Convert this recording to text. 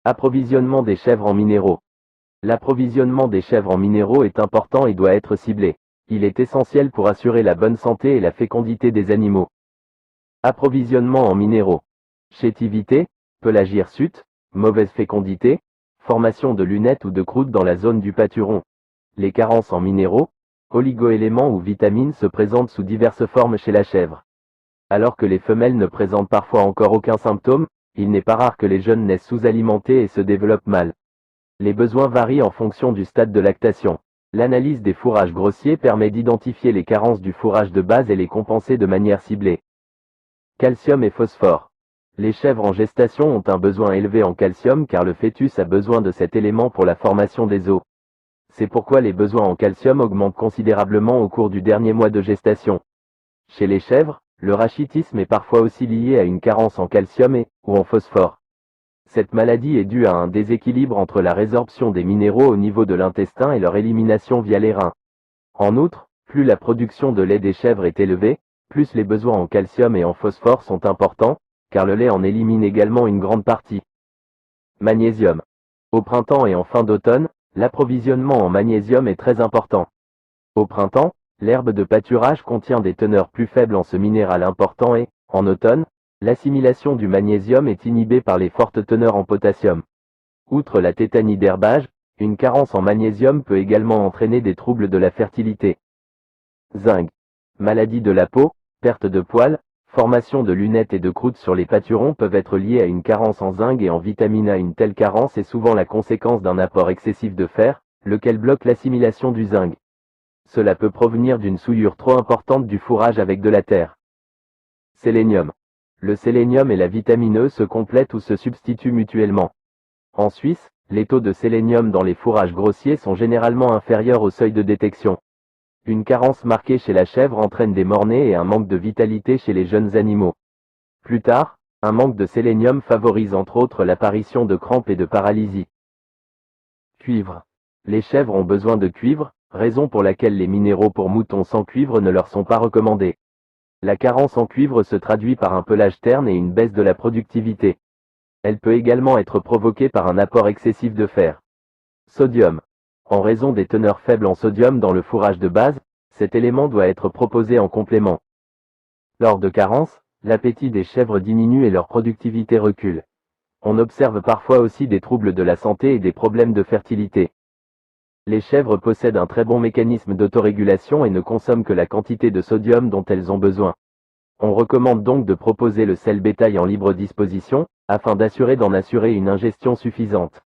Approvisionnement des chèvres en minéraux. L'approvisionnement des chèvres en minéraux est important et doit être ciblé. Il est essentiel pour assurer la bonne santé et la fécondité des animaux. Approvisionnement en minéraux. Chétivité, pelage hirsute, mauvaise fécondité, formation de lunettes ou de croûtes dans la zone du pâturon. Les carences en minéraux, oligoéléments ou vitamines se présentent sous diverses formes chez la chèvre. Alors que les femelles ne présentent parfois encore aucun symptôme, il n'est pas rare que les jeunes naissent sous-alimentés et se développent mal. Les besoins varient en fonction du stade de lactation. L'analyse des fourrages grossiers permet d'identifier les carences du fourrage de base et les compenser de manière ciblée. Calcium et phosphore. Les chèvres en gestation ont un besoin élevé en calcium car le fœtus a besoin de cet élément pour la formation des os. C'est pourquoi les besoins en calcium augmentent considérablement au cours du dernier mois de gestation. Chez les chèvres, le rachitisme est parfois aussi lié à une carence en calcium ou en phosphore. Cette maladie est due à un déséquilibre entre la résorption des minéraux au niveau de l'intestin et leur élimination via les reins. En outre, plus la production de lait des chèvres est élevée, plus les besoins en calcium et en phosphore sont importants, car le lait en élimine également une grande partie. Magnésium. Au printemps et en fin d'automne, l'approvisionnement en magnésium est très important. Au printemps, l'herbe de pâturage contient des teneurs plus faibles en ce minéral important et, en automne, l'assimilation du magnésium est inhibée par les fortes teneurs en potassium. Outre la tétanie d'herbage, une carence en magnésium peut également entraîner des troubles de la fertilité. Zinc. Maladie de la peau, perte de poils, formation de lunettes et de croûtes sur les pâturons peuvent être liées à une carence en zinc et en vitamine A. Une telle carence est souvent la conséquence d'un apport excessif de fer, lequel bloque l'assimilation du zinc. Cela peut provenir d'une souillure trop importante du fourrage avec de la terre. Sélénium. Le sélénium et la vitamine E se complètent ou se substituent mutuellement. En Suisse, les taux de sélénium dans les fourrages grossiers sont généralement inférieurs au seuil de détection. Une carence marquée chez la chèvre entraîne des mornées et un manque de vitalité chez les jeunes animaux. Plus tard, un manque de sélénium favorise entre autres l'apparition de crampes et de paralysie. Cuivre. Les chèvres ont besoin de cuivre, raison pour laquelle les minéraux pour moutons sans cuivre ne leur sont pas recommandés. La carence en cuivre se traduit par un pelage terne et une baisse de la productivité. Elle peut également être provoquée par un apport excessif de fer. Sodium. En raison des teneurs faibles en sodium dans le fourrage de base, cet élément doit être proposé en complément. Lors de carence, l'appétit des chèvres diminue et leur productivité recule. On observe parfois aussi des troubles de la santé et des problèmes de fertilité. Les chèvres possèdent un très bon mécanisme d'autorégulation et ne consomment que la quantité de sodium dont elles ont besoin. On recommande donc de proposer le sel bétail en libre disposition, afin d'en assurer une ingestion suffisante.